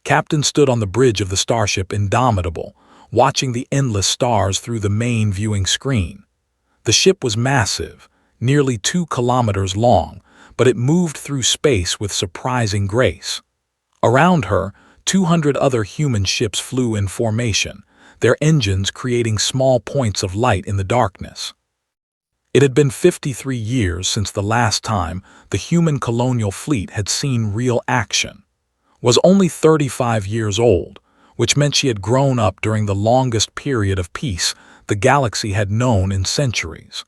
Captain stood on the bridge of the starship Indomitable, watching the endless stars through the main viewing screen. The ship was massive, nearly 2 kilometers long, but it moved through space with surprising grace. Around her, 200 other human ships flew in formation, their engines creating small points of light in the darkness. It had been 53 years since the last time the human colonial fleet had seen real action. Was only 35 years old, which meant she had grown up during the longest period of peace the galaxy had known in centuries.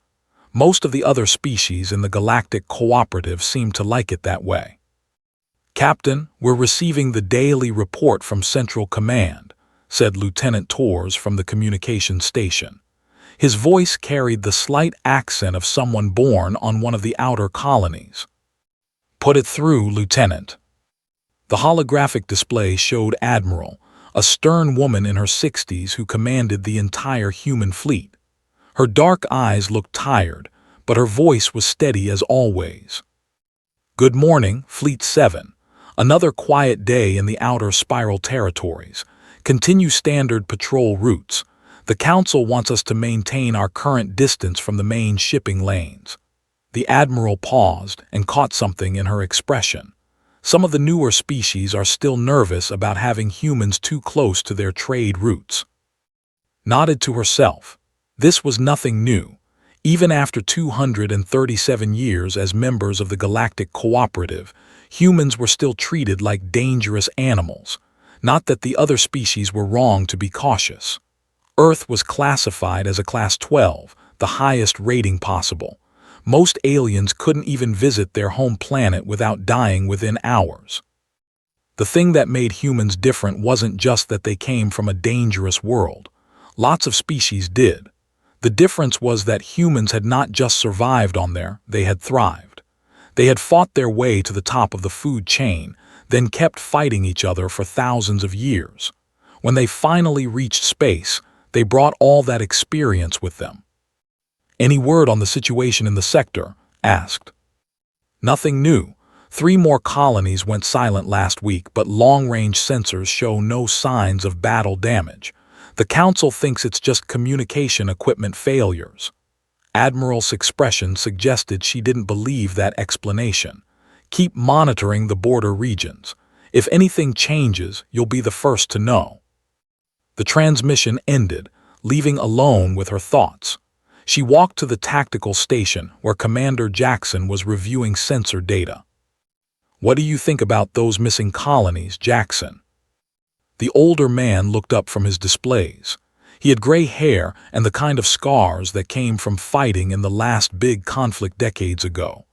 Most of the other species in the Galactic Cooperative seemed to like it that way. "Captain, we're receiving the daily report from Central Command," said Lieutenant Torres from the communication station. His voice carried the slight accent of someone born on one of the outer colonies. "Put it through, Lieutenant." The holographic display showed Admiral, a stern woman in her 60s who commanded the entire human fleet. Her dark eyes looked tired, but her voice was steady as always. "Good morning, Fleet 7. Another quiet day in the outer spiral territories. Continue standard patrol routes. The Council wants us to maintain our current distance from the main shipping lanes." The Admiral paused and caught something in her expression. Some of the newer species are still nervous about having humans too close to their trade routes. Nodded to herself. This was nothing new. Even after 237 years as members of the Galactic Cooperative, humans were still treated like dangerous animals. Not that the other species were wrong to be cautious. Earth was classified as a Class 12, the highest rating possible. Most aliens couldn't even visit their home planet without dying within hours. The thing that made humans different wasn't just that they came from a dangerous world. Lots of species did. The difference was that humans had not just survived on there, they had thrived. They had fought their way to the top of the food chain, then kept fighting each other for thousands of years. When they finally reached space, they brought all that experience with them. "Any word on the situation in the sector?" asked. "Nothing new. 3 more colonies went silent last week, but long-range sensors show no signs of battle damage. The Council thinks it's just communication equipment failures." Admiral's expression suggested she didn't believe that explanation. "Keep monitoring the border regions. If anything changes, you'll be the first to know." The transmission ended, leaving alone with her thoughts. She walked to the tactical station where Commander Jackson was reviewing sensor data. "What do you think about those missing colonies, Jackson?" The older man looked up from his displays. He had gray hair and the kind of scars that came from fighting in the last big conflict decades ago.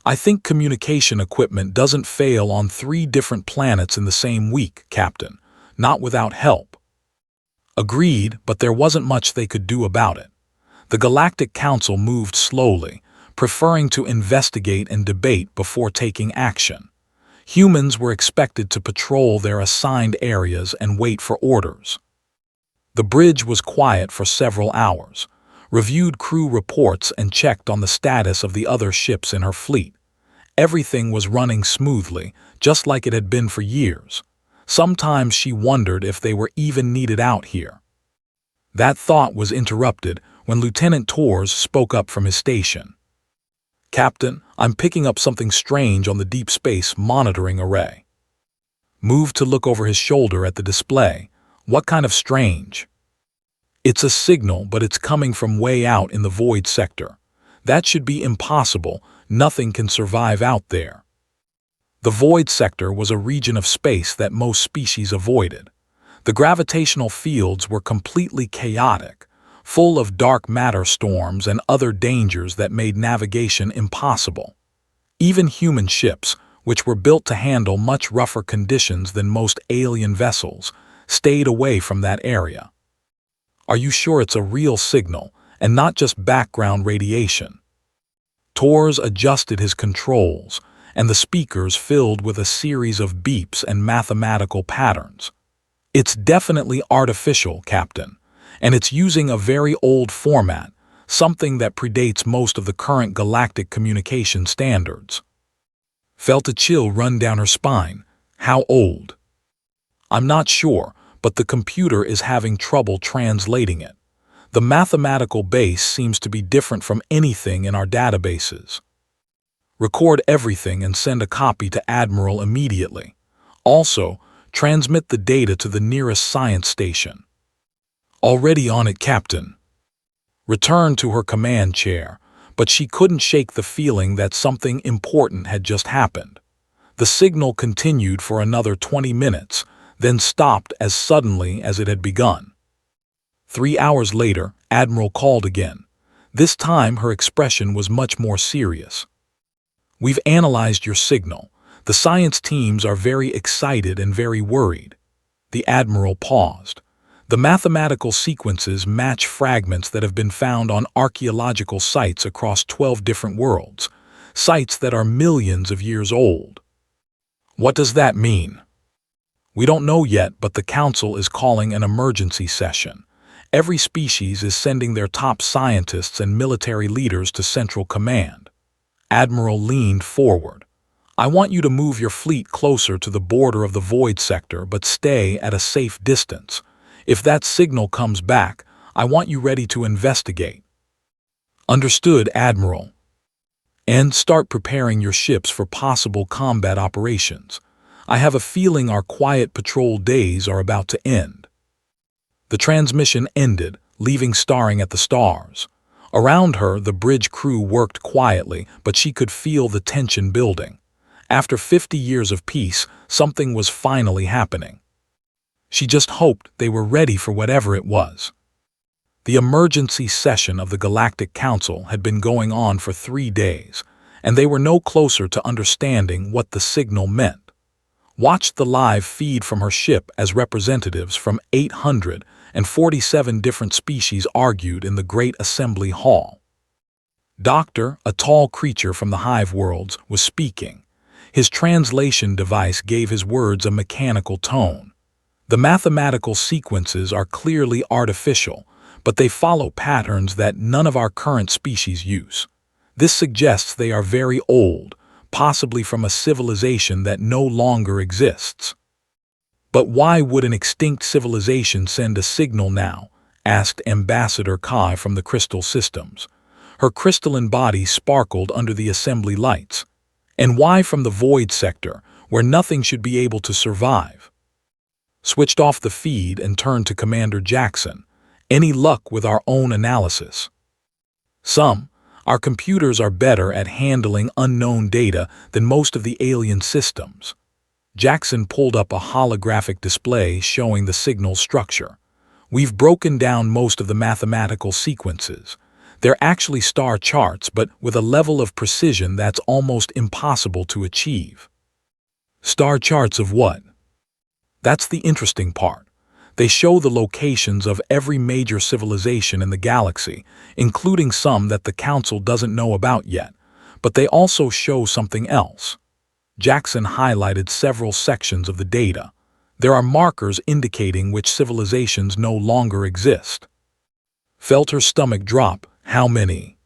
"I think communication equipment doesn't fail on 3 different planets in the same week, Captain. Not without help." Agreed, but there wasn't much they could do about it. The Galactic Council moved slowly, preferring to investigate and debate before taking action. Humans were expected to patrol their assigned areas and wait for orders. The bridge was quiet for several hours, reviewed crew reports and checked on the status of the other ships in her fleet. Everything was running smoothly, just like it had been for years. Sometimes she wondered if they were even needed out here. That thought was interrupted when Lieutenant Torres spoke up from his station. "Captain, I'm picking up something strange on the deep space monitoring array." Moved to look over his shoulder at the display. "What kind of strange?" "It's a signal, but it's coming from way out in the void sector. That should be impossible. Nothing can survive out there." The void sector was a region of space that most species avoided. The gravitational fields were completely chaotic, full of dark matter storms and other dangers that made navigation impossible. Even human ships, which were built to handle much rougher conditions than most alien vessels, stayed away from that area. "Are you sure it's a real signal and not just background radiation?" Torres adjusted his controls, and the speakers filled with a series of beeps and mathematical patterns. "It's definitely artificial, Captain, and it's using a very old format, something that predates most of the current galactic communication standards." Felt a chill run down her spine. How old? I'm not sure, but the computer is having trouble translating it. The mathematical base seems to be different from anything in our databases. Record everything and send a copy to Admiral immediately. Also, transmit the data to the nearest science station. Already on it, Captain. Returned to her command chair, but she couldn't shake the feeling that something important had just happened. The signal continued for another 20 minutes, then stopped as suddenly as it had begun. 3 hours later, Admiral called again. This time her expression was much more serious. We've analyzed your signal. The science teams are very excited and very worried. The Admiral paused. The mathematical sequences match fragments that have been found on archaeological sites across 12 different worlds, sites that are millions of years old. What does that mean? We don't know yet, but the Council is calling an emergency session. Every species is sending their top scientists and military leaders to Central Command. Admiral leaned forward. I want you to move your fleet closer to the border of the Void Sector, but stay at a safe distance. If that signal comes back, I want you ready to investigate. Understood, Admiral. And start preparing your ships for possible combat operations. I have a feeling our quiet patrol days are about to end. The transmission ended, leaving staring at the stars. Around her, the bridge crew worked quietly, but she could feel the tension building. After 50 years of peace, something was finally happening. She just hoped they were ready for whatever it was. The emergency session of the Galactic Council had been going on for 3 days, and they were no closer to understanding what the signal meant. Watched the live feed from her ship as representatives from 847 different species argued in the Great Assembly Hall. Doctor, a tall creature from the hive worlds, was speaking. His translation device gave his words a mechanical tone. The mathematical sequences are clearly artificial, but they follow patterns that none of our current species use. This suggests they are very old, possibly from a civilization that no longer exists. But why would an extinct civilization send a signal now? Asked Ambassador Kai from the Crystal Systems. Her crystalline body sparkled under the assembly lights. And why from the Void Sector, where nothing should be able to survive? Switched off the feed and turned to Commander Jackson. Any luck with our own analysis? Some. Our computers are better at handling unknown data than most of the alien systems. Jackson pulled up a holographic display showing the signal structure. We've broken down most of the mathematical sequences. They're actually star charts, but with a level of precision that's almost impossible to achieve. Star charts of what? That's the interesting part. They show the locations of every major civilization in the galaxy, including some that the Council doesn't know about yet, but they also show something else. Jackson highlighted several sections of the data. There are markers indicating which civilizations no longer exist. Felt her stomach drop. How many?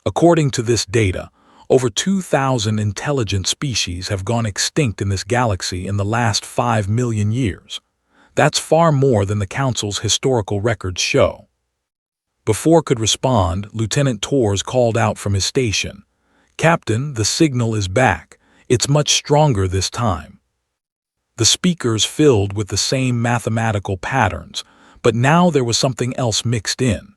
According to this data, over 2,000 intelligent species have gone extinct in this galaxy in the last 5 million years. That's far more than the Council's historical records show. Before could respond, Lieutenant Torres called out from his station. Captain, the signal is back. It's much stronger this time. The speakers filled with the same mathematical patterns, but now there was something else mixed in.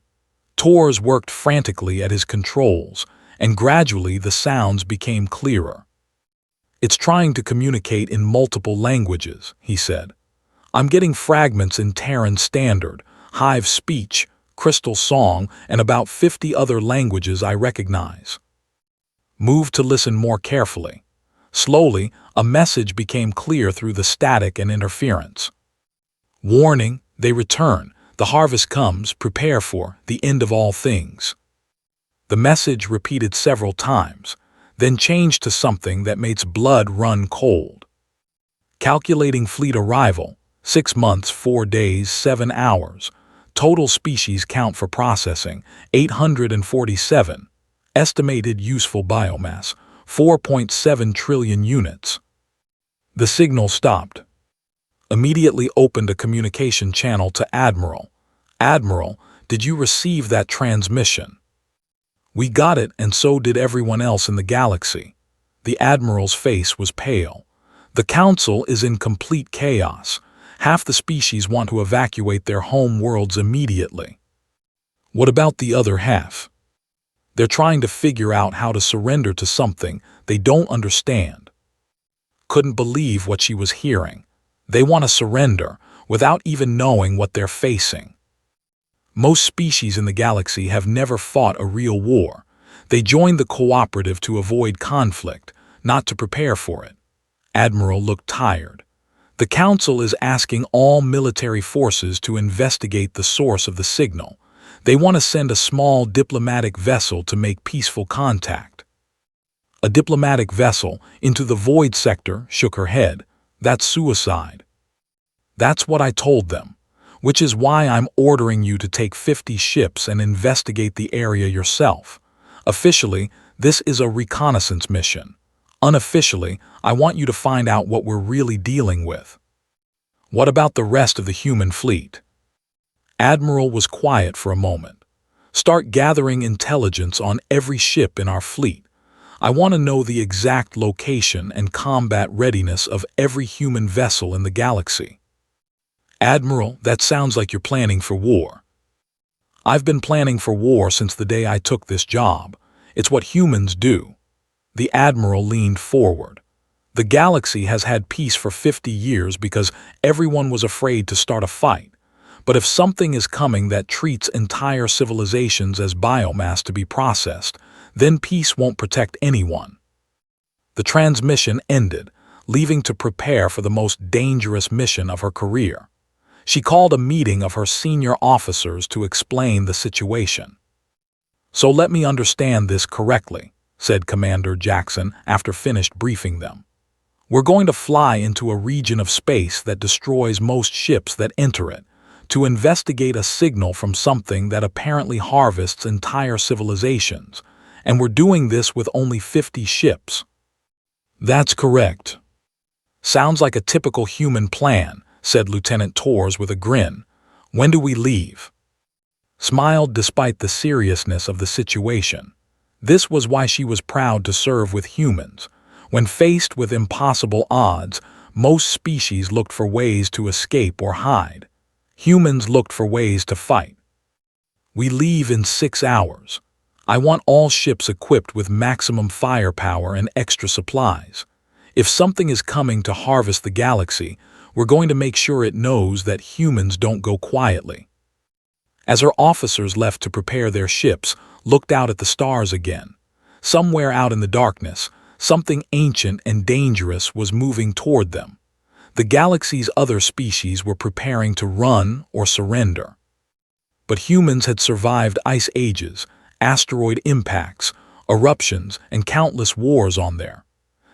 Torres worked frantically at his controls, and gradually the sounds became clearer. It's trying to communicate in multiple languages, he said. I'm getting fragments in Terran Standard, Hive Speech, Crystal Song, and about 50 other languages I recognize. Move to listen more carefully. Slowly, a message became clear through the static and interference. Warning, they return. The harvest comes, prepare for the end of all things. The message repeated several times, then changed to something that makes blood run cold. Calculating fleet arrival, 6 months, 4 days, 7 hours. Total species count for processing, 847. Estimated useful biomass, 4.7 trillion units. The signal stopped. immediately opened a communication channel to Admiral. "Admiral, did you receive that transmission?" "We got it, and so did everyone else in the galaxy." The Admiral's face was pale. "The Council is in complete chaos. Half the species want to evacuate their home worlds immediately." "What about the other half?" "They're trying to figure out how to surrender to something they don't understand." Couldn't believe what she was hearing. They want to surrender without even knowing what they're facing. Most species in the galaxy have never fought a real war. They joined the cooperative to avoid conflict, not to prepare for it. Admiral looked tired. "The Council is asking all military forces to investigate the source of the signal. They want to send a small diplomatic vessel to make peaceful contact." A diplomatic vessel into the void sector shook her head. "That's suicide." "That's what I told them, which is why I'm ordering you to take 50 ships and investigate the area yourself. Officially, this is a reconnaissance mission. Unofficially, I want you to find out what we're really dealing with." "What about the rest of the human fleet?" Admiral was quiet for a moment. "Start gathering intelligence on every ship in our fleet. I want to know the exact location and combat readiness of every human vessel in the galaxy." "Admiral, that sounds like you're planning for war." "I've been planning for war since the day I took this job. It's what humans do." The Admiral leaned forward. "The galaxy has had peace for 50 years because everyone was afraid to start a fight. But if something is coming that treats entire civilizations as biomass to be processed, then peace won't protect anyone." The transmission ended, leaving to prepare for the most dangerous mission of her career. She called a meeting of her senior officers to explain the situation. "So let me understand this correctly," said Commander Jackson after finished briefing them. "We're going to fly into a region of space that destroys most ships that enter it, to investigate a signal from something that apparently harvests entire civilizations, and we're doing this with only 50 ships." "That's correct." "Sounds like a typical human plan," said Lieutenant Torres with a grin. "When do we leave?" Smiled despite the seriousness of the situation. This was why she was proud to serve with humans. When faced with impossible odds, most species looked for ways to escape or hide. Humans looked for ways to fight. "We leave in 6 hours. I want all ships equipped with maximum firepower and extra supplies. If something is coming to harvest the galaxy, we're going to make sure it knows that humans don't go quietly." As her officers left to prepare their ships, looked out at the stars again. Somewhere out in the darkness, something ancient and dangerous was moving toward them. The galaxy's other species were preparing to run or surrender. But humans had survived ice ages, asteroid impacts, eruptions, and countless wars on there.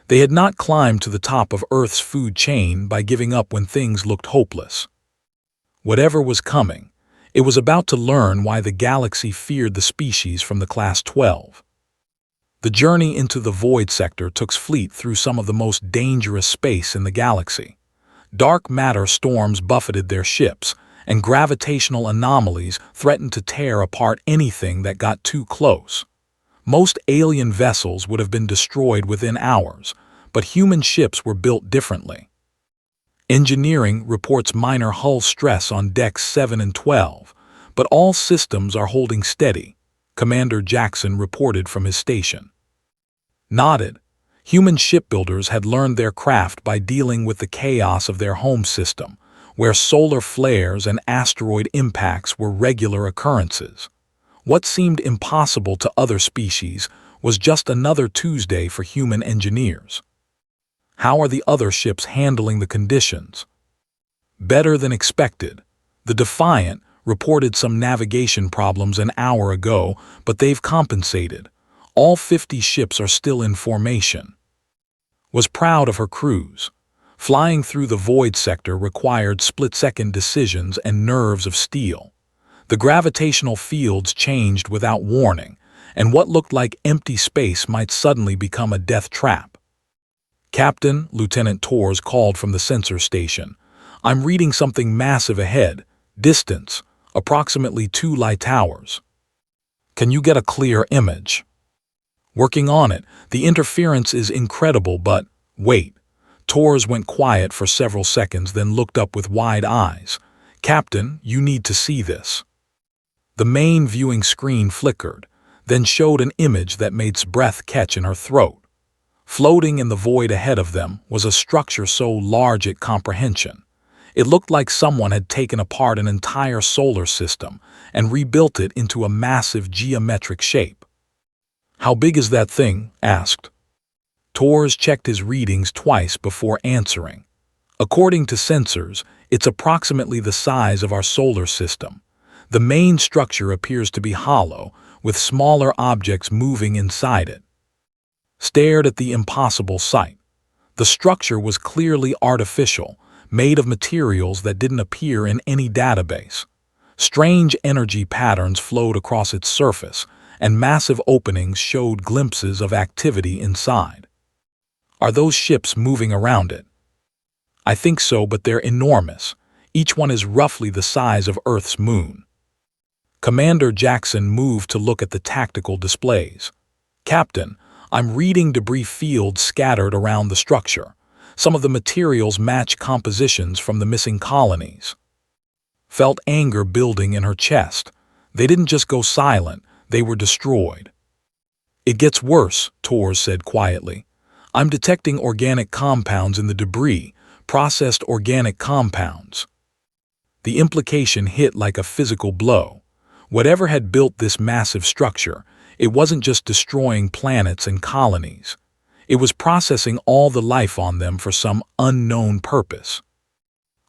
They had not climbed to the top of Earth's food chain by giving up when things looked hopeless. Whatever was coming, it was about to learn why the galaxy feared the species from the Class 12. The journey into the void sector took fleet through some of the most dangerous space in the galaxy. Dark matter storms buffeted their ships, and gravitational anomalies threatened to tear apart anything that got too close. Most alien vessels would have been destroyed within hours, but human ships were built differently. Engineering reports minor hull stress on decks 7 and 12, but all systems are holding steady, Commander Jackson reported from his station. Nodded. Human shipbuilders had learned their craft by dealing with the chaos of their home system, where solar flares and asteroid impacts were regular occurrences. What seemed impossible to other species was just another Tuesday for human engineers. How are the other ships handling the conditions? Better than expected. The Defiant reported some navigation problems an hour ago, but they've compensated. All 50 ships are still in formation. Was proud of her crews. Flying through the void sector required split-second decisions and nerves of steel. The gravitational fields changed without warning, and what looked like empty space might suddenly become a death trap. "Captain," Lieutenant Torres called from the sensor station, I'm reading something massive ahead. Distance, approximately 2 light towers. Can you get a clear image? Working on it. The interference is incredible, but wait. Torres went quiet for several seconds, then looked up with wide eyes. Captain, you need to see this. The main viewing screen flickered, then showed an image that made breath catch in her throat. Floating in the void ahead of them was a structure so large at comprehension. It looked like someone had taken apart an entire solar system and rebuilt it into a massive geometric shape. How big is that thing? Asked. Torres checked his readings twice before answering. According to sensors, it's approximately the size of our solar system. The main structure appears to be hollow, with smaller objects moving inside it. Stared at the impossible sight. The structure was clearly artificial, made of materials that didn't appear in any database. Strange energy patterns flowed across its surface, and massive openings showed glimpses of activity inside. Are those ships moving around it? I think so, but they're enormous. Each one is roughly the size of Earth's moon. Commander Jackson moved to look at the tactical displays. Captain, I'm reading debris fields scattered around the structure. Some of the materials match compositions from the missing colonies. Felt anger building in her chest. They didn't just go silent, they were destroyed. It gets worse, Torres said quietly. I'm detecting organic compounds in the debris, processed organic compounds. The implication hit like a physical blow. Whatever had built this massive structure, it wasn't just destroying planets and colonies. It was processing all the life on them for some unknown purpose.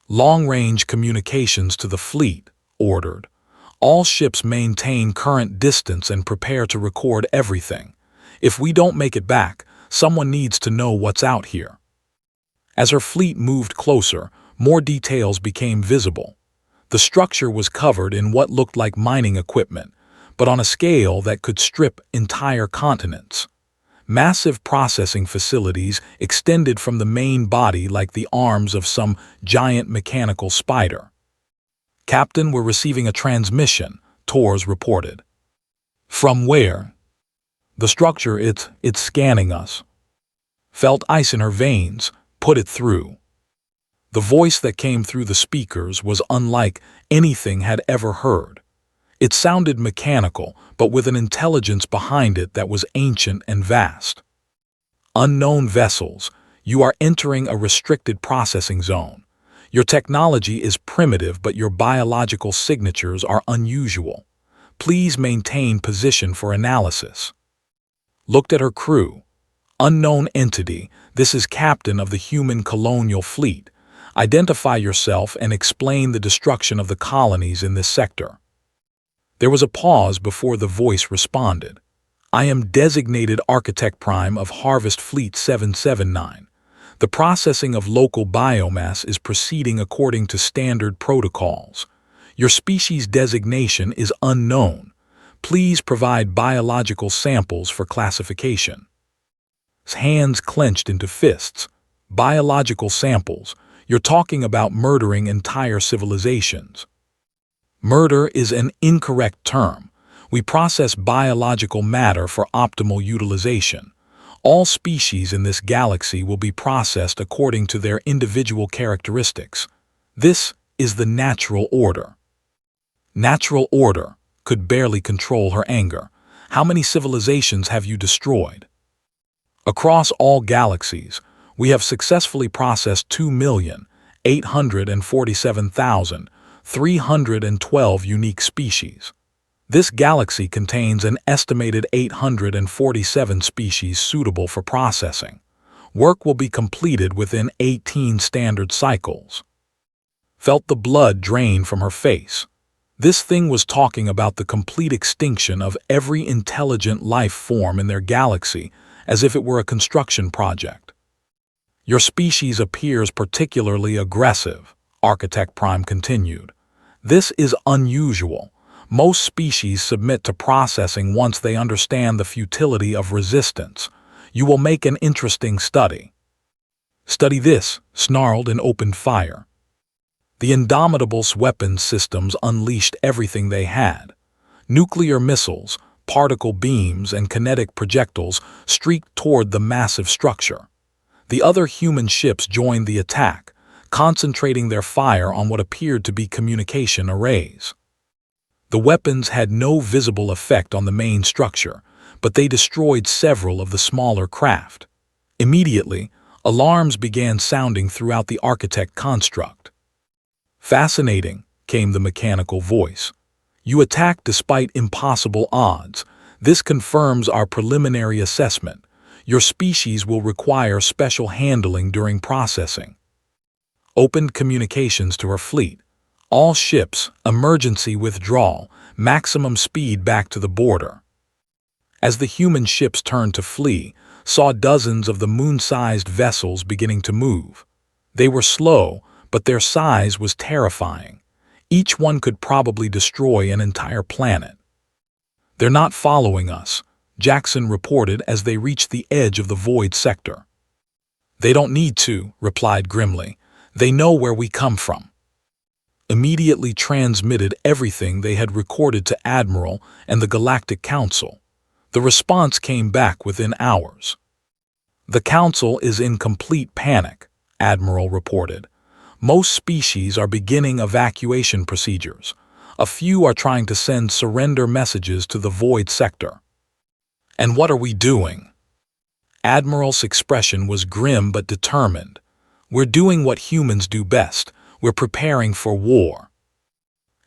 Long-range communications to the fleet, ordered. All ships maintain current distance and prepare to record everything. If we don't make it back, someone needs to know what's out here. As her fleet moved closer, more details became visible. The structure was covered in what looked like mining equipment, but on a scale that could strip entire continents. Massive processing facilities extended from the main body like the arms of some giant mechanical spider. Captain, we're receiving a transmission, Torres reported. From where? The structure, it's scanning us. Felt ice in her veins, put it through. The voice that came through the speakers was unlike anything had ever heard. It sounded mechanical, but with an intelligence behind it that was ancient and vast. Unknown vessels, you are entering a restricted processing zone. Your technology is primitive, but your biological signatures are unusual. Please maintain position for analysis. Looked at her crew. Unknown entity, this is captain of the human colonial fleet. Identify yourself and explain the destruction of the colonies in this sector. There was a pause before the voice responded. I am designated Architect Prime of Harvest Fleet 779. The processing of local biomass is proceeding according to standard protocols. Your species designation is unknown. Please provide biological samples for classification. His hands clenched into fists. Biological samples. You're talking about murdering entire civilizations. Murder is an incorrect term. We process biological matter for optimal utilization. All species in this galaxy will be processed according to their individual characteristics. This is the natural order. Natural order could barely control her anger. How many civilizations have you destroyed? Across all galaxies, we have successfully processed 2,847,312 unique species. This galaxy contains an estimated 847 species suitable for processing. Work will be completed within 18 standard cycles. Felt the blood drain from her face. This thing was talking about the complete extinction of every intelligent life form in their galaxy, as if it were a construction project. Your species appears particularly aggressive, Architect Prime continued. This is unusual. Most species submit to processing once they understand the futility of resistance. You will make an interesting study. Study this, snarled and opened fire. The Indomitable's weapons systems unleashed everything they had. Nuclear missiles, particle beams, and kinetic projectiles streaked toward the massive structure. The other human ships joined the attack, concentrating their fire on what appeared to be communication arrays. The weapons had no visible effect on the main structure, but they destroyed several of the smaller craft. Immediately, alarms began sounding throughout the architect construct. "Fascinating," came the mechanical voice. "You attacked despite impossible odds. This confirms our preliminary assessment. Your species will require special handling during processing." Opened communications to her fleet. "All ships, emergency withdrawal, maximum speed back to the border." As the human ships turned to flee, saw dozens of the moon-sized vessels beginning to move. They were slow, but their size was terrifying. Each one could probably destroy an entire planet. "They're not following us," Jackson reported as they reached the edge of the void sector. "They don't need to," replied grimly. "They know where we come from." Immediately transmitted everything they had recorded to Admiral and the Galactic Council. The response came back within hours. "The Council is in complete panic," Admiral reported. "Most species are beginning evacuation procedures. A few are trying to send surrender messages to the void sector." "And what are we doing?" Admiral's expression was grim but determined. "We're doing what humans do best. We're preparing for war."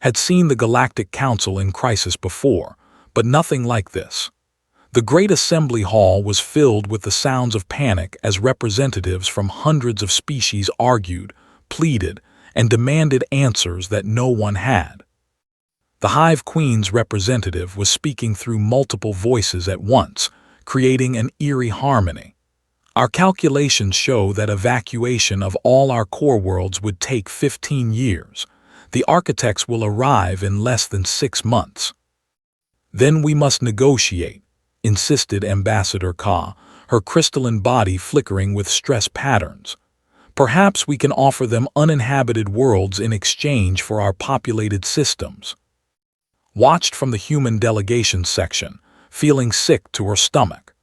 Had seen the Galactic Council in crisis before, but nothing like this. The Great Assembly Hall was filled with the sounds of panic as representatives from hundreds of species argued, pleaded, and demanded answers that no one had. The Hive Queen's representative was speaking through multiple voices at once, creating an eerie harmony. "Our calculations show that evacuation of all our core worlds would take 15 years. The architects will arrive in less than 6 months." "Then we must negotiate," insisted Ambassador Ka, her crystalline body flickering with stress patterns. "Perhaps we can offer them uninhabited worlds in exchange for our populated systems." Watched from the human delegation section, feeling sick to her stomach.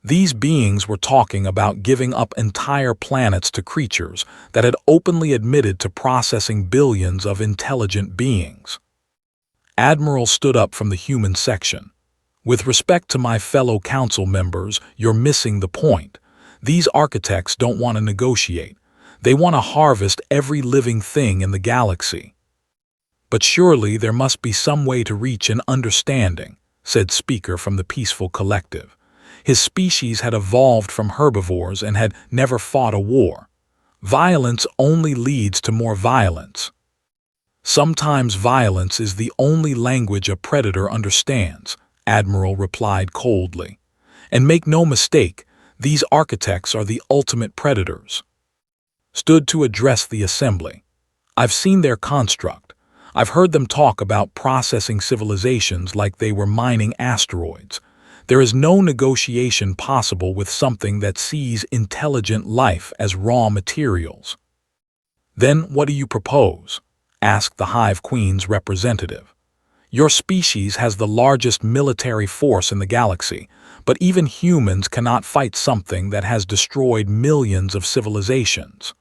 These beings were talking about giving up entire planets to creatures that had openly admitted to processing billions of intelligent beings. Admiral stood up from the human section. "With respect to my fellow council members, you're missing the point. These architects don't want to negotiate. They want to harvest every living thing in the galaxy." "But surely there must be some way to reach an understanding," said Speaker from the Peaceful Collective. His species had evolved from herbivores and had never fought a war. "Violence only leads to more violence." "Sometimes violence is the only language a predator understands," Admiral replied coldly. "And make no mistake, these architects are the ultimate predators." Stood to address the assembly. "I've seen their construct. I've heard them talk about processing civilizations like they were mining asteroids. There is no negotiation possible with something that sees intelligent life as raw materials." "Then what do you propose?" asked the Hive Queen's representative. "Your species has the largest military force in the galaxy, but even humans cannot fight something that has destroyed millions of civilizations."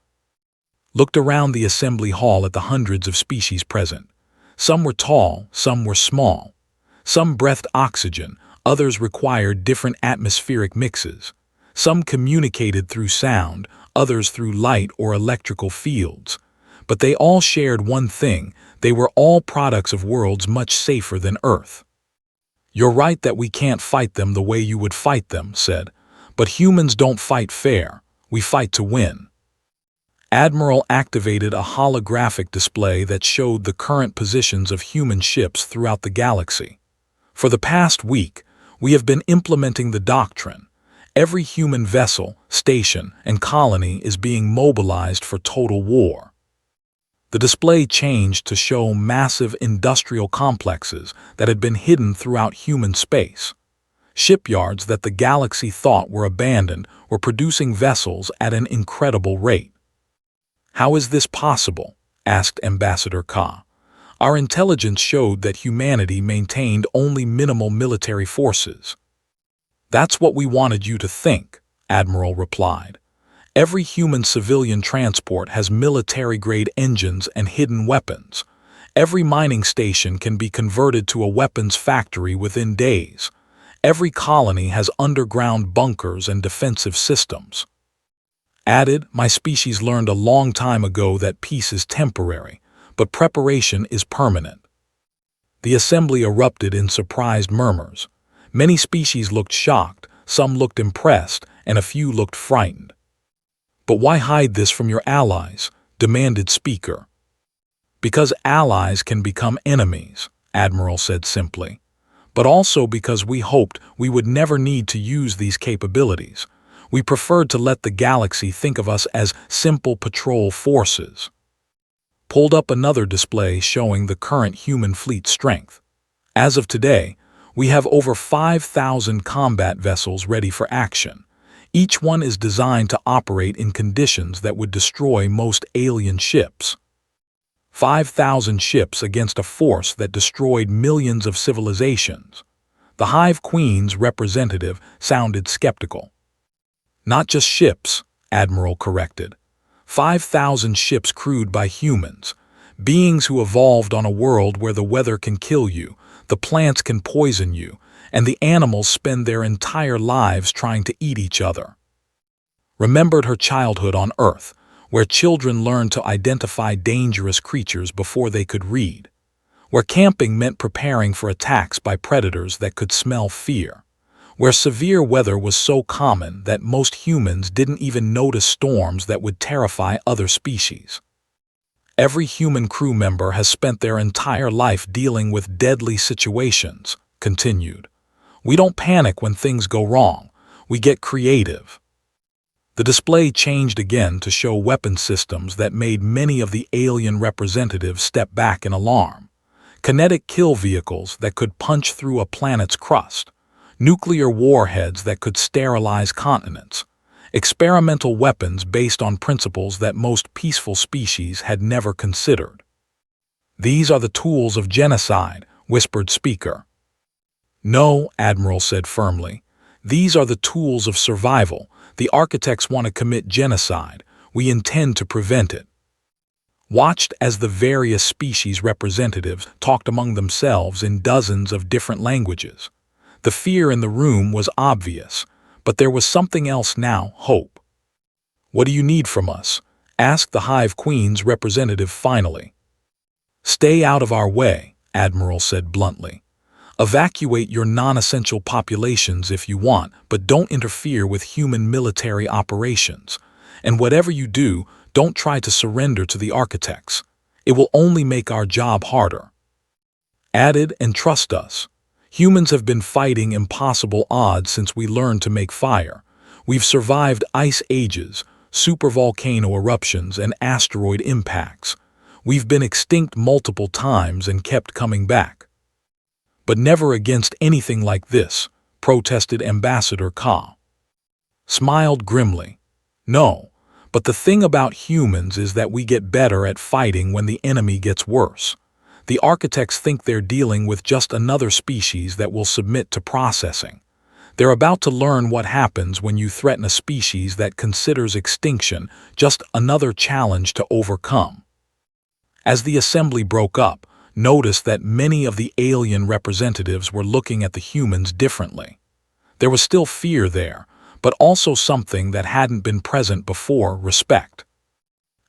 Looked around the assembly hall at the hundreds of species present. Some were tall, some were small. Some breathed oxygen, others required different atmospheric mixes. Some communicated through sound, others through light or electrical fields. But they all shared one thing: they were all products of worlds much safer than Earth. "You're right that we can't fight them the way you would fight them," said. "But humans don't fight fair. We fight to win." Admiral activated a holographic display that showed the current positions of human ships throughout the galaxy. "For the past week, we have been implementing the doctrine. Every human vessel, station, and colony is being mobilized for total war." The display changed to show massive industrial complexes that had been hidden throughout human space. Shipyards that the galaxy thought were abandoned were producing vessels at an incredible rate. "How is this possible?" asked Ambassador Ka. Our intelligence showed that humanity maintained only minimal military forces. That's what we wanted you to think, Admiral replied. Every human civilian transport has military-grade engines and hidden weapons. Every mining station can be converted to a weapons factory within days. Every colony has underground bunkers and defensive systems. Added, my species learned a long time ago that peace is temporary, but preparation is permanent. The assembly erupted in surprised murmurs. Many species looked shocked, some looked impressed, and a few looked frightened. But why hide this from your allies? Demanded Speaker. Because allies can become enemies, Admiral said simply. But also because we hoped we would never need to use these capabilities. We preferred to let the galaxy think of us as simple patrol forces. Pulled up another display showing the current human fleet strength. As of today, we have over 5,000 combat vessels ready for action. Each one is designed to operate in conditions that would destroy most alien ships. 5,000 ships against a force that destroyed millions of civilizations. The Hive Queen's representative sounded skeptical. Not just ships, Admiral corrected. 5,000 ships crewed by humans, beings who evolved on a world where the weather can kill you, the plants can poison you, and the animals spend their entire lives trying to eat each other. Remembered her childhood on Earth, where children learned to identify dangerous creatures before they could read, where camping meant preparing for attacks by predators that could smell fear, where severe weather was so common that most humans didn't even notice storms that would terrify other species. Every human crew member has spent their entire life dealing with deadly situations, continued. We don't panic when things go wrong. We get creative. The display changed again to show weapon systems that made many of the alien representatives step back in alarm. Kinetic kill vehicles that could punch through a planet's crust. Nuclear warheads that could sterilize continents. Experimental weapons based on principles that most peaceful species had never considered. These are the tools of genocide, whispered Speaker. No, Admiral said firmly. These are the tools of survival. The architects want to commit genocide. We intend to prevent it. Watched as the various species representatives talked among themselves in dozens of different languages. The fear in the room was obvious, but there was something else now, hope. What do you need from us? Asked the Hive Queen's representative finally. Stay out of our way, Admiral said bluntly. Evacuate your non-essential populations if you want, but don't interfere with human military operations. And whatever you do, don't try to surrender to the architects. It will only make our job harder. Added, and trust us. Humans have been fighting impossible odds since we learned to make fire. We've survived ice ages, supervolcano eruptions, and asteroid impacts. We've been extinct multiple times and kept coming back. But never against anything like this, protested Ambassador Ka. Smiled grimly. No, but the thing about humans is that we get better at fighting when the enemy gets worse. The architects think they're dealing with just another species that will submit to processing. They're about to learn what happens when you threaten a species that considers extinction just another challenge to overcome. As the assembly broke up, notice that many of the alien representatives were looking at the humans differently. There was still fear there, but also something that hadn't been present before, respect.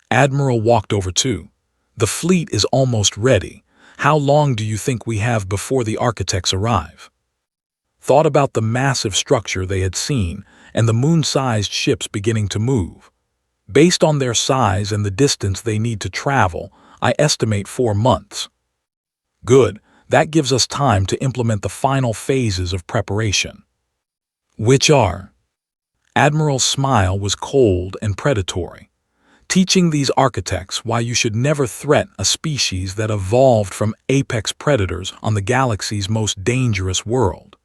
Admiral walked over too. The fleet is almost ready. How long do you think we have before the architects arrive? Thought about the massive structure they had seen and the moon-sized ships beginning to move. Based on their size and the distance they need to travel, I estimate 4 months. Good, that gives us time to implement the final phases of preparation. Which are? Admiral's smile was cold and predatory. Teaching these architects why you should never threaten a species that evolved from apex predators on the galaxy's most dangerous world.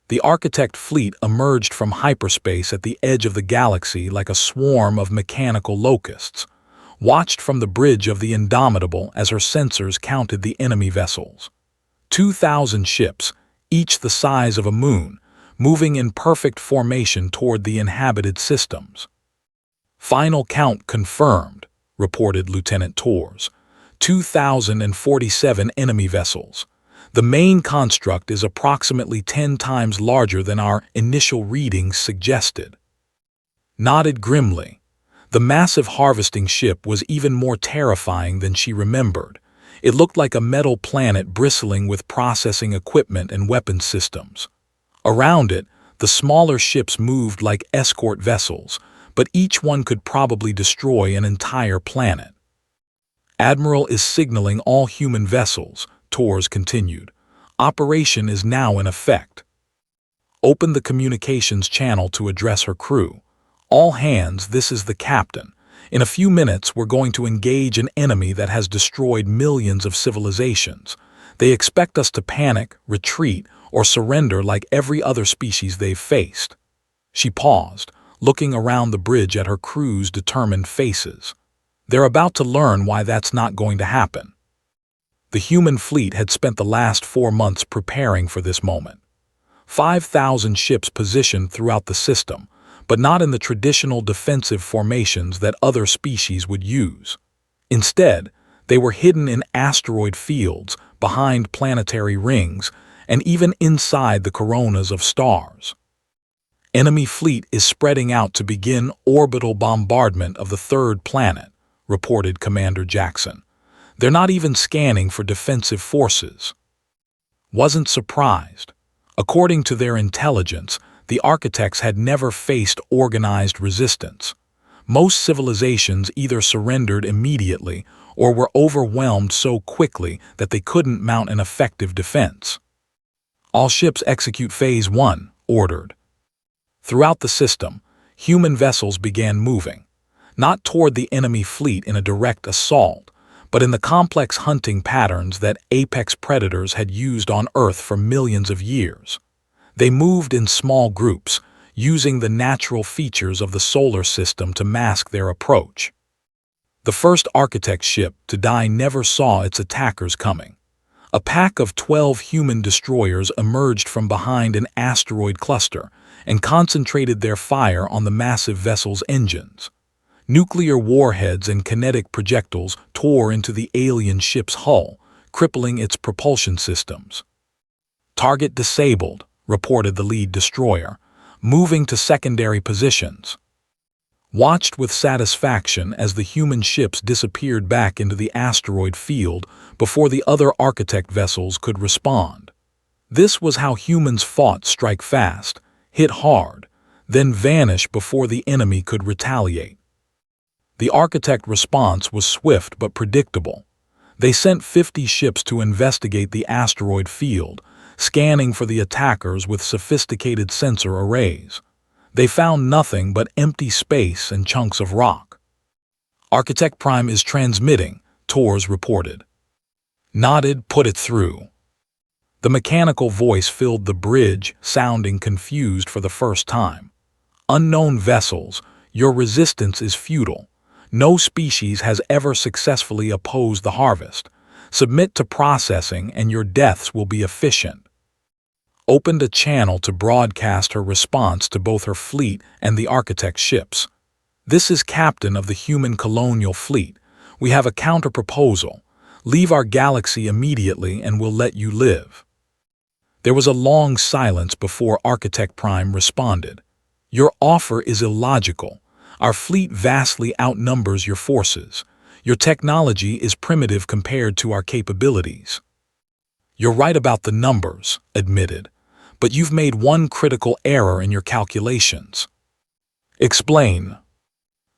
The architect fleet emerged from hyperspace at the edge of the galaxy like a swarm of mechanical locusts. watched from the bridge of the Indomitable as her sensors counted the enemy vessels. 2,000 ships, each the size of a moon, moving in perfect formation toward the inhabited systems. "Final count confirmed," reported Lieutenant Torres. 2,047 enemy vessels. The main construct is approximately 10 times larger than our initial readings suggested. Nodded grimly. The massive harvesting ship was even more terrifying than she remembered. It looked like a metal planet bristling with processing equipment and weapons systems. Around it, the smaller ships moved like escort vessels, but each one could probably destroy an entire planet. "Admiral is signaling all human vessels," Torres continued. "Operation is now in effect. Open the communications channel to address her crew. All hands, this is the captain. In a few minutes, we're going to engage an enemy that has destroyed millions of civilizations. They expect us to panic, retreat, or surrender like every other species they've faced." She paused, looking around the bridge at her crew's determined faces. They're about to learn why that's not going to happen. The human fleet had spent the last 4 months preparing for this moment. 5,000 ships positioned throughout the system, but not in the traditional defensive formations that other species would use. Instead, they were hidden in asteroid fields, behind planetary rings, and even inside the coronas of stars. "Enemy fleet is spreading out to begin orbital bombardment of the third planet," reported Commander Jackson. "They're not even scanning for defensive forces." Wasn't surprised. According to their intelligence, the architects had never faced organized resistance. Most civilizations either surrendered immediately or were overwhelmed so quickly that they couldn't mount an effective defense. "All ships execute Phase 1, ordered." Throughout the system, human vessels began moving, not toward the enemy fleet in a direct assault, but in the complex hunting patterns that apex predators had used on Earth for millions of years. They moved in small groups, using the natural features of the solar system to mask their approach. The first architect ship to die never saw its attackers coming. A pack of 12 human destroyers emerged from behind an asteroid cluster and concentrated their fire on the massive vessel's engines. Nuclear warheads and kinetic projectiles tore into the alien ship's hull, crippling its propulsion systems. "Target disabled," reported the lead destroyer, moving to secondary positions. Watched with satisfaction as the human ships disappeared back into the asteroid field before the other architect vessels could respond. This was how humans fought: strike fast, hit hard, then vanish before the enemy could retaliate. The architect response was swift but predictable. They sent 50 ships to investigate the asteroid field, scanning for the attackers with sophisticated sensor arrays. They found nothing but empty space and chunks of rock. "Architect Prime is transmitting," Torres reported. Nodded, "Put it through." The mechanical voice filled the bridge, sounding confused for the first time. "Unknown vessels, your resistance is futile. No species has ever successfully opposed the harvest. Submit to processing and your deaths will be efficient." Opened a channel to broadcast her response to both her fleet and the architect's ships. "This is Captain of the Human Colonial Fleet. We have a counter-proposal. Leave our galaxy immediately and we'll let you live." There was a long silence before Architect Prime responded. "Your offer is illogical. Our fleet vastly outnumbers your forces. Your technology is primitive compared to our capabilities." "You're right about the numbers," admitted, "but you've made one critical error in your calculations." "Explain."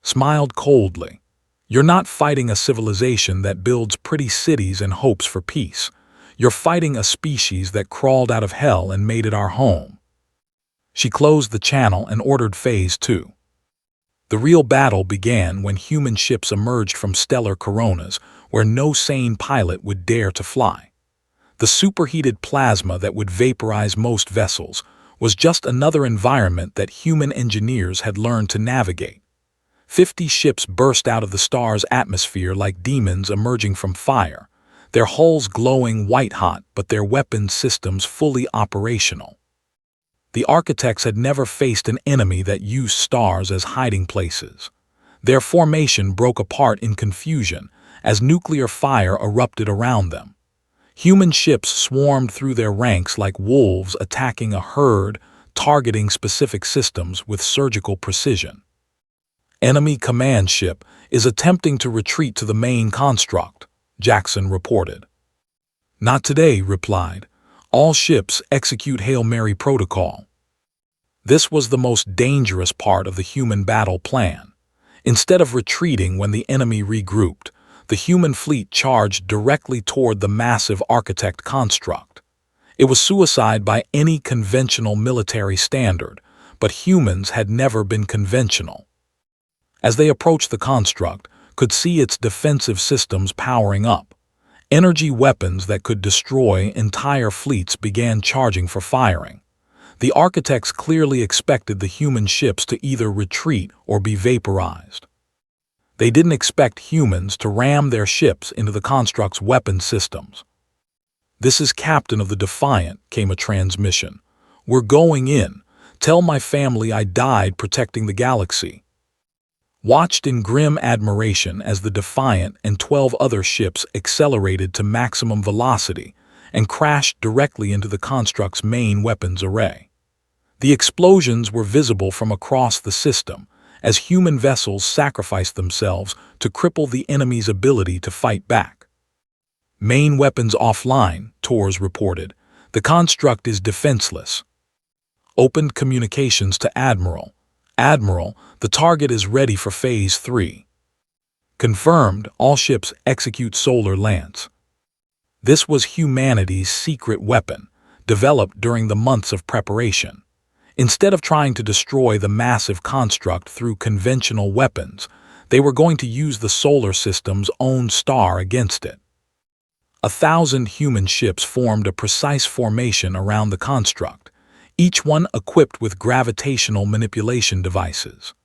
Smiled coldly. "You're not fighting a civilization that builds pretty cities and hopes for peace. You're fighting a species that crawled out of hell and made it our home." She closed the channel and ordered Phase 2. The real battle began when human ships emerged from stellar coronas where no sane pilot would dare to fly. The superheated plasma that would vaporize most vessels was just another environment that human engineers had learned to navigate. 50 ships burst out of the star's atmosphere like demons emerging from fire, their hulls glowing white-hot but their weapons systems fully operational. The architects had never faced an enemy that used stars as hiding places. Their formation broke apart in confusion as nuclear fire erupted around them. Human ships swarmed through their ranks like wolves attacking a herd, targeting specific systems with surgical precision. Enemy command ship is attempting to retreat to the main construct, Jackson reported. Not today, replied. All ships execute Hail Mary protocol. This was the most dangerous part of the human battle plan. Instead of retreating when the enemy regrouped, the human fleet charged directly toward the massive architect construct. It was suicide by any conventional military standard, but humans had never been conventional. As they approached the construct, could see its defensive systems powering up. Energy weapons that could destroy entire fleets began charging for firing. The architects clearly expected the human ships to either retreat or be vaporized. They didn't expect humans to ram their ships into the construct's weapon systems. "This is Captain of the Defiant," came a transmission. "We're going in. Tell my family I died protecting the galaxy." Watched in grim admiration as the Defiant and 12 other ships accelerated to maximum velocity and crashed directly into the construct's main weapons array. The explosions were visible from across the system as human vessels sacrificed themselves to cripple the enemy's ability to fight back. "Main weapons offline," Tors reported. "The construct is defenseless." Opened communications to Admiral. "Admiral, the target is ready for Phase 3. Confirmed, all ships execute Solar Lance." This was humanity's secret weapon, developed during the months of preparation. Instead of trying to destroy the massive construct through conventional weapons, they were going to use the solar system's own star against it. 1,000 human ships formed a precise formation around the construct, each one equipped with gravitational manipulation devices.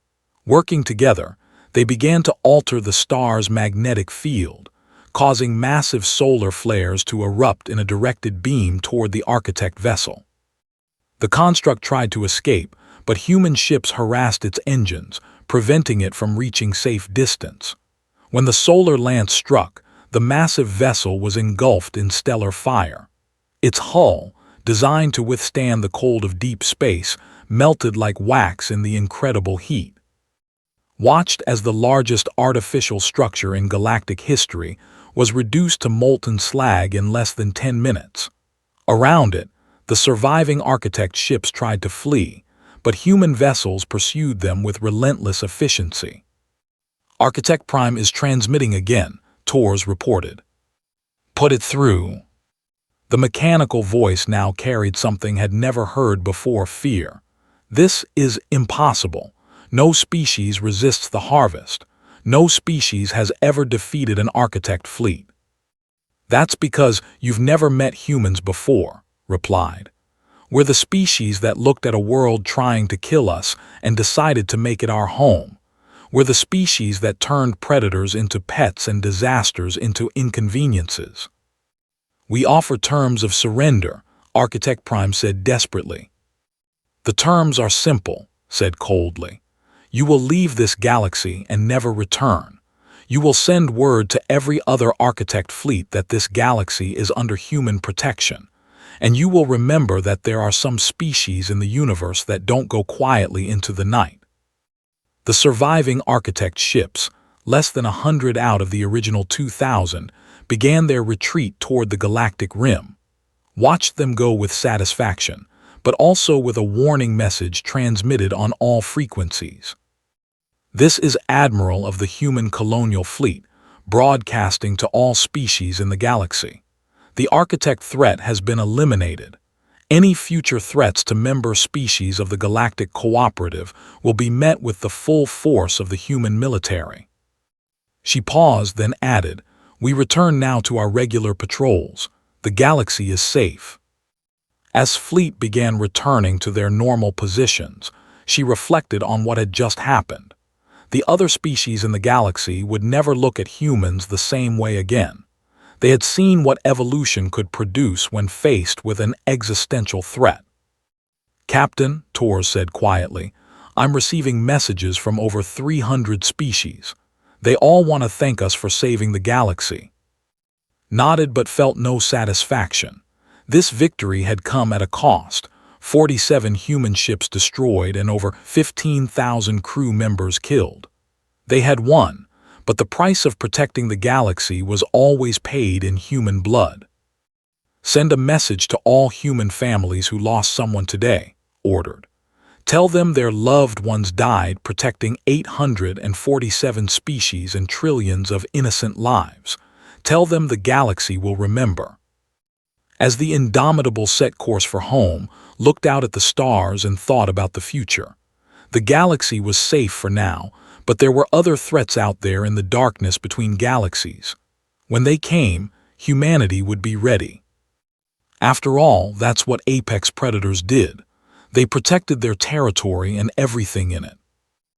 Working together, they began to alter the star's magnetic field, causing massive solar flares to erupt in a directed beam toward the architect vessel. The construct tried to escape, but human ships harassed its engines, preventing it from reaching safe distance. When the solar lance struck, the massive vessel was engulfed in stellar fire. Its hull, designed to withstand the cold of deep space, melted like wax in the incredible heat. Watched as the largest artificial structure in galactic history was reduced to molten slag in less than 10 minutes. Around it, the surviving architect ships tried to flee, but human vessels pursued them with relentless efficiency. "Architect Prime is transmitting again," Tors reported. "Put it through." The mechanical voice now carried something had never heard before: fear. "This is impossible. No species resists the harvest. No species has ever defeated an architect fleet." "That's because you've never met humans before," replied. "We're the species that looked at a world trying to kill us and decided to make it our home. We're the species that turned predators into pets and disasters into inconveniences. We offer terms of surrender," Architect Prime said desperately. "The terms are simple," said coldly. "You will leave this galaxy and never return. You will send word to every other architect fleet that this galaxy is under human protection, and you will remember that there are some species in the universe that don't go quietly into the night." The surviving architect ships, less than 100 out of the original 2,000, began their retreat toward the galactic rim. Watched them go with satisfaction, but also with a warning message transmitted on all frequencies. "This is Admiral of the Human Colonial Fleet, broadcasting to all species in the galaxy. The architect threat has been eliminated. Any future threats to member species of the Galactic Cooperative will be met with the full force of the human military." She paused, then added, "We return now to our regular patrols. The galaxy is safe." As fleet began returning to their normal positions, she reflected on what had just happened. The other species in the galaxy would never look at humans the same way again. They had seen what evolution could produce when faced with an existential threat. "Captain," Tor said quietly, "I'm receiving messages from over 300 species. They all want to thank us for saving the galaxy." Nodded but felt no satisfaction. This victory had come at a cost: 47 human ships destroyed and over 15,000 crew members killed. They had won, but the price of protecting the galaxy was always paid in human blood. "Send a message to all human families who lost someone today," ordered. "Tell them their loved ones died protecting 847 species and trillions of innocent lives. Tell them the galaxy will remember." As the Indomitable set course for home, looked out at the stars and thought about the future. The galaxy was safe for now, but there were other threats out there in the darkness between galaxies. When they came, humanity would be ready. After all, that's what apex predators did. They protected their territory and everything in it.